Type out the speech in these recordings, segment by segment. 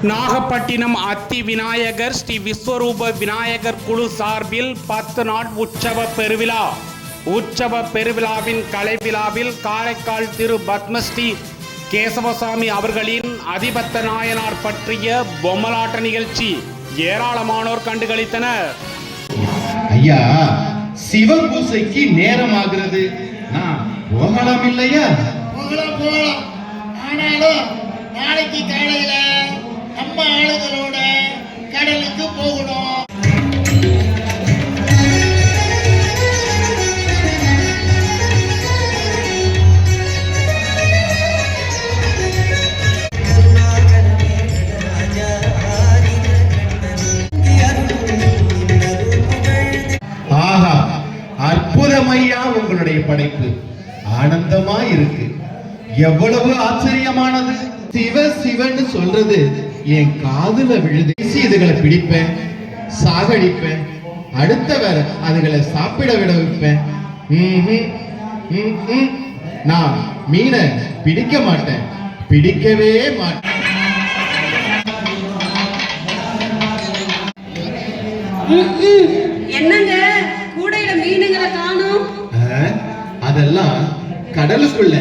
நாகப்பட்டினம் அத்தி விநாயகர் ஸ்ரீ விஸ்வரூப விநாயகர் குழு சார்பில் 10 நாள் உற்சவ பெருவிழாவின் கலை விழாவில் காரைக்கால் திரு பத்மஸ்ரீ கேசவசாமி அவர்களின் அதிபத்த நாயனார் பற்றிய பொம்மலாட்ட நிகழ்ச்சி ஏராளமானோர் கண்டுகளித்தனர். ஐயா, சிவ பூசைக்கு நேரம் ஆகிறது, நான் போகலாம் இல்லையா? போகலாம். ஆனாலும் நாளைக்கு காலையில நம்ம ஆளுகளோட கடலுக்கு போகணும். ஆஹா, அற்புதமையா உங்களுடைய படைப்பு, ஆனந்தமா இருக்கு. எவ்வளவு ஆச்சரியமானது. சிவ சிவன்னு சொல்றது என் காதுல விழுது. இதுகளை பிடிப்பேன், சாகடிப்பேன், அடுத்த வேற அதுகளை சாப்பிட விட வைப்பேன். நான் மீனை பிடிக்க மாட்டேன், பிடிக்கவே மாட்டேன். என்னங்க கூடையில மீனுங்களை காணோம்? அதெல்லாம் கடலுக்குள்ள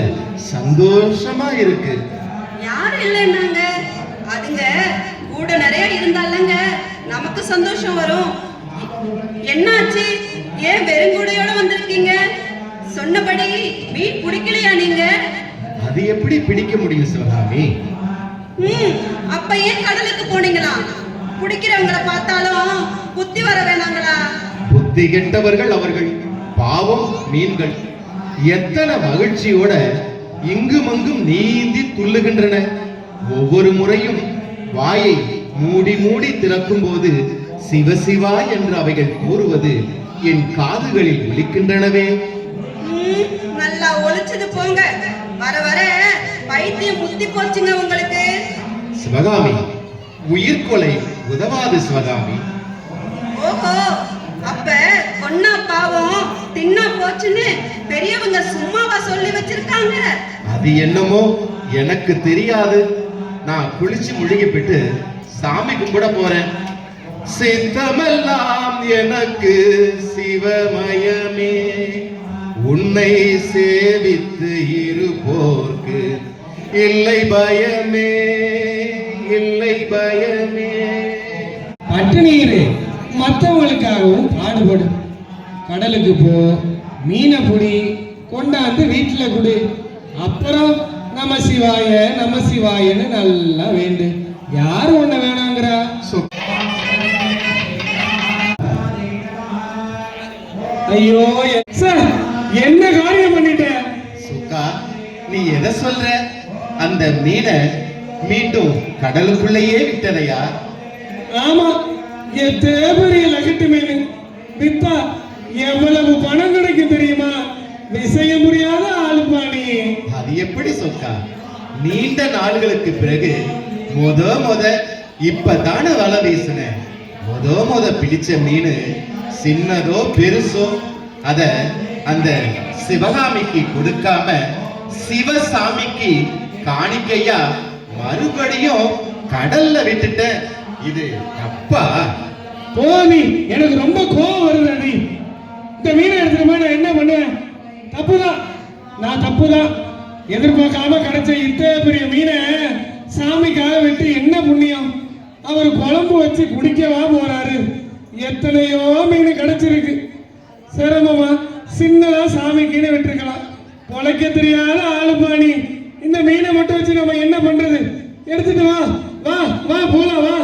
சந்தோஷமா இருக்கு. யாரும் இல்லைன்னாங்க, அதுங்க கூட நிறைய இருந்தாலங்க நமக்கு சந்தோஷம் வரும். என்னாச்சு, ஏன் வெறுங்கூடையோட வந்திருக்கீங்க? சொன்னபடி மீன் பிடிக்கலையா நீங்க? அது எப்படி பிடிக்க முடியும் சிவகாமி? அப்ப ஏன் கடலுக்கு போனீங்களா? பிடிக்கிறவங்களை பார்த்தாலும் புத்தி வர வேணாங்களா? புத்தி கெட்டவர்கள் அவர்கள், பாவம் மீன்கள். எத்தனை மகிழ்ச்சியோட இங்கும் அங்கும் நீந்தி துள்ளுகின்றன. ஒவ்வொரு முறையும் வாயை மூடி மூடி திறக்கும் போது சிவசிவா என்று அவைகள் கூறுவது என் காதுகளில் ஒலிக்கின்றனவே. நல்லா ஒலிச்சது போங்க. வர வர பைத்தியம் முத்தி போச்சுங்க உங்களுக்கு. சிவகாமி, உயிர்கொலை உதவாது சிவகாமி. ஓஹோ, அப்ப கொன்னா பாவம் தின்னா போச்சுன்னு பெரியவங்க சும்மாவா சொல்லி வச்சிருக்காங்க? அது என்னமோ எனக்கு தெரியாது. நான் குளிச்சு முழுகிப்பிட்டு சாமி கும்பிட போறேன். சித்தமெல்லாம் எனக்கு சிவமயமே, உன்னை சேவித்து இருப்போர்க்கு இல்லை பயமே, இல்லை பயமே. பட்டினியிரு, மற்றவங்களுக்காகவும் பாடுபடு. கடலுக்கு போ, மீனை புடி, கொண்டாந்து வீட்டுல குடு. அப்புறம் நம சிவாயன்னு நல்லா வேண்டு. யாரு ஒண்ணு வேணாங்கிறா? ஐயோ, என்ன காரியம் பண்ணிட்ட? சுக்கா, நீ எதை சொல்ற? அந்த மீனை மீண்டும் கடலுக்குள்ளேயே விட்டதையா? ஆமா, பெரிய லகட்டு மீன் வித்தா எவ்வளவு பணம் கிடைக்கும் தெரியுமா? விசைய முடியாத ஆளுப்பாணி. அது எப்படி சொக்கா? நீண்ட நாள்களுக்கு பிறகு முத இப்பதான வலை வீசுன. முத பிடிச்ச மீன் சின்னதோ பெருசோ அத அந்த சிவகாமிக்கு கொடுக்காம சிவசாமிக்கு காணிக்கையா மறுபடியும் கடல்ல விட்டுட்ட. இது தப்பா? போனி, எனக்கு ரொம்ப கோபம் வருது. நீ இந்த மீனை எடுத்துக்கமா, நான் என்ன பண்ணுவேன்? தப்புதான், நான் தப்புதான். எதிர்பார்க்காம கிடைச்ச இத்தனை பெரிய மீனை சாமிக்காக வெட்டி என்ன புண்ணியம்? அவர் குழம்பு வச்சு குடிக்கவா போறாரு? எத்தனையோ மீன் கிடைச்சிருக்கு. சிரமமா சின்னதா சாமிக்குன்னு விட்டுருக்கலாம். பொழைக்க தெரியாத ஆளுப்பாணி. இந்த மீனை மட்டும் வச்சு நம்ம என்ன பண்றது? எடுத்துட்டு வா வா வா போலாம் வா.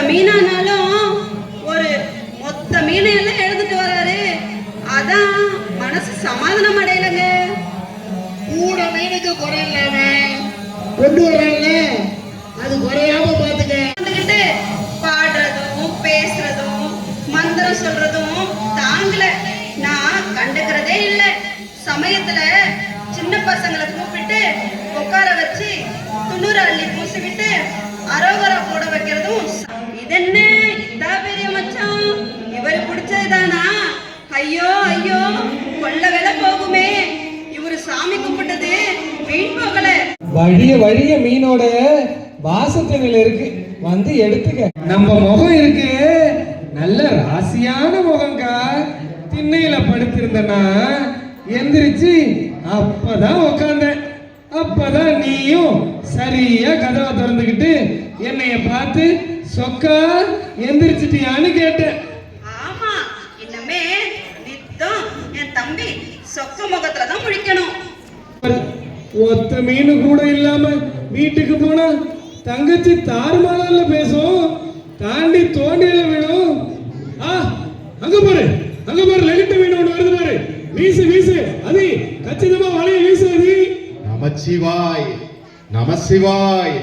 மீனானாலும் ஒரு மொத்த மீனை எல்லாம் எடுத்துட்டு வராரு. அதான் மனசு சமாதானம் அடையலங்க. கூட மீனுக்கு குறை இல்லாம கொண்டு வராங்க, அது குறையாம பாத்துக்கிட்டு பாடுறதும் பேசுறதும் மந்திரம் சொல்றதும் தாங்கல. நான் கண்டுக்கிறதே இல்லை. சமயத்துல சின்ன பசங்களை கூப்பிட்டு உட்கார வச்சு துணுறு அள்ளி பூசிக்கிட்டு அரோகரா போட வைக்கிறதும். இதென்ன இதா பெரிய மச்சான், இவர் பிடிச்சதுதானா? ஐயோ ஐயோ, கொள்ள வேலை போகுமே. இவரு சாமி கும்பிட்டது வீண் போகல. வழிய வழிய மீனோட வாசத்தனில இருக்கு, வந்து எடுத்துக்க. நம்ம முகம் இருக்கு, நல்ல ராசியான முகங்கா. திண்ணையில படுத்திருந்தனா எந்திரிச்சு அப்பதான் உக்காந்தேன். அப்பதான் நீயும் சரியா கதவை திறந்துக்கிட்டு என்னைய பார்த்து சொக்கா எந்திரிச்சிட்டியான்னு கேட்டேன். ஆமா, இன்னமே நித்தம் என் தம்பி சொக்க முகத்துல தான் முழிக்கணும். ஒத்த மீன் கூட இல்லாம வீட்டுக்கு போனா தங்கச்சி தாறுமாறல பேசும், தாண்டி தோண்டியில விடும். அங்க பாரு, அங்க பாரு, லெகிட்ட மீன் ஒண்ணு வருது பாரு. வீசு வீசு, அது கச்சிதமா வலைய வீசு. அது நமசிவாய் நமசிவாய்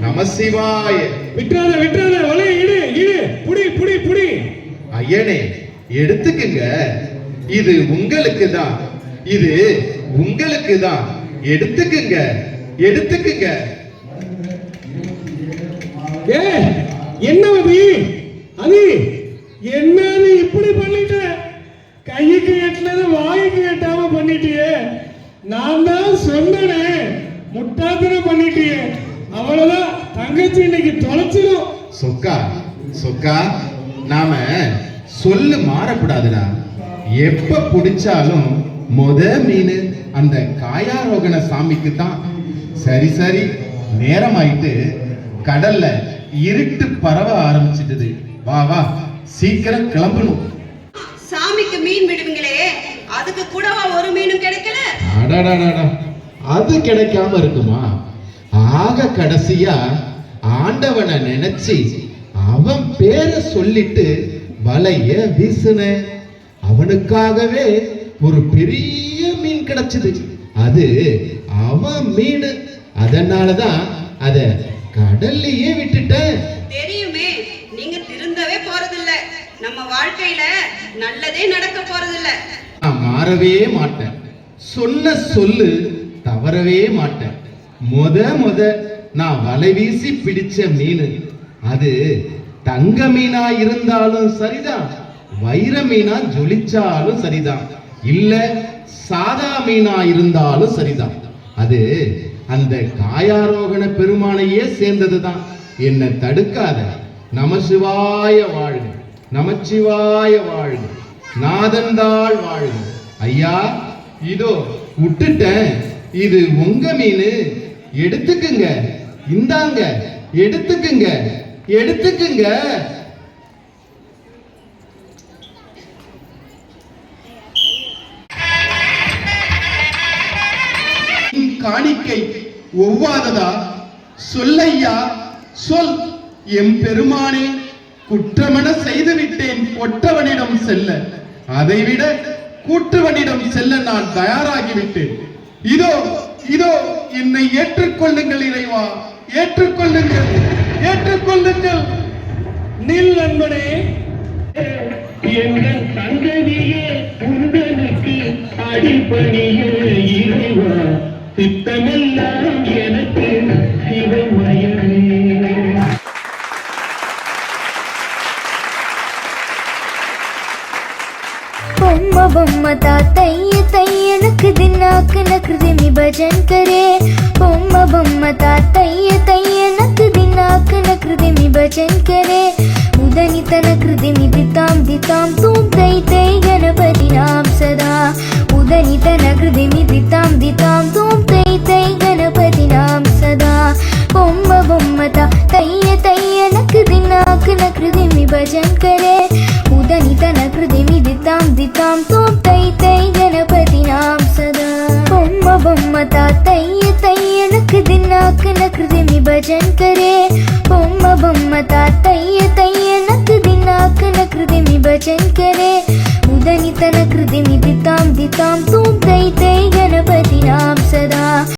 நமசிவாய். விட்டுறாத விட்டுறாத, வலைய இடு இடு, புடி புடி புடி. ஐயனே எடுத்துக்குங்க, இது உங்களுக்கு தான், இது உங்களுக்கு தான். எடுத்துக்குங்க எடுத்துக்குங்க. ஏ என்ன அது என்னது இப்படி பண்ணிட்ட? கைக்கு எட்டனது வாய்க்கு எட்டாம பண்ணிட்டியே. நான் தான் சொன்னனே, முட்டாத்தனம் பண்ணிட்டியே. அவ்வளவுதான், தங்கச்சி இன்னைக்கு தொலைச்சிடும். சொக்கா சொக்கா, நாம சொல்லு மாறக்கூடாதுடா. எப்ப பிடிச்சாலும் மீன் அந்த காயாரோகண சாமிக்கு தான். சரி சரி, நேரமாயிட்டு, கடல்ல இருட்டு பரவ ஆரம்பிச்சிட்டது. வா வா, சீக்கிரம் கிளம்பணும். சாமிக்கு மீன் விடுவீங்களே, அதுக்கு கூடவா ஒரு மீனும் கிடைக்கல? அடடடடா, அது கிடைக்காம இருக்குமா? ஆக கடைசியா ஆண்டவனை நினைச்சு அவன் பேரை சொல்லிட்டு வலைய வீசுன. அவனுக்காகவே ஒரு பெரிய மீன் கிடைச்சது. அது அவன் மீன். அதனாலதான் அத கடல்லையே விட்டுட்ட. தெரியுமே, நீங்க திருந்தவே போறதில்ல. நம்ம வாழ்க்கையில நல்லதே நடக்க போறதில்ல. நான் மாறவே மாட்டேன். சொன்ன சொல்லு தவறவே மாட்டேன். முத நான் வலை வீசி பிடிச்ச மீன் அது தங்க மீனா இருந்தாலும் சரிதான், வைர மீனா ஜொலிச்சாலும் சரிதான், இல்ல சாதா மீனா இருந்தாலும் சரிதான். அது அந்த காயாரோகண பெருமானையே சேர்ந்ததுதான். என்ன தடுக்காத. நமசிவாய வாழ்க, நமச்சிவாய வாழ்க, நாதந்தாள் வாழ்க. ஐயா, இதோ விட்டுட்டேன், இது உங்க மீன். எடுத்துக்குங்க, இந்தாங்க, எடுத்துக்குங்க எடுத்துக்குங்க. காணிக்கை ஒவ்வாததா? சொல்லையா சொல். எம் பெருமானே, குற்றமென செய்துவிட்டேன் கொற்றவனிடம் செல்ல. அதைவிட கூற்றுவனிடம் செல்ல நான் தயாராகிவிட்டேன். இதோ இதோ என்னை ஏற்றுக்கொள்ளுங்கள் இறைவா, ஏற்றுக்கொள்ளுங்கள் ஏற்றுக்கொள்ளுங்கள். நில் நண்பனே, எங்கள் சங்கதியே உந்தனுக்கு அடிப்பணிய இறைவா, சித்தமெல்லாம் எனக்கு சிவமயமே. बम्मा बम्मा ता तैय तैय नक दिनाक नकृति मी भजन करे. बम्मा बम्मा ता तैय तैय नक दिनाक नकृति मी भजन करे. उदनी तन कृति मी दिताम तुम तै तै गणपति नाम सदा. उदनी तन कृति मी दिताम तुम तै तै गणपति नाम सदा. बम्मा बम्मा ता तैय तैय नक दिनाक नकृति मी भजन करे. उदनी तन कृति मी दिताम तुम तै तै गणपति नाम सदा. बम्मा बम्मा ता तैय तैय नक दिनाक नकृति मी भजन करे. बम्मा बम्मा ता तैय तैय नक दिनाक नकृति मी भजन करे. उदनी तन कृति मी दिताम तुम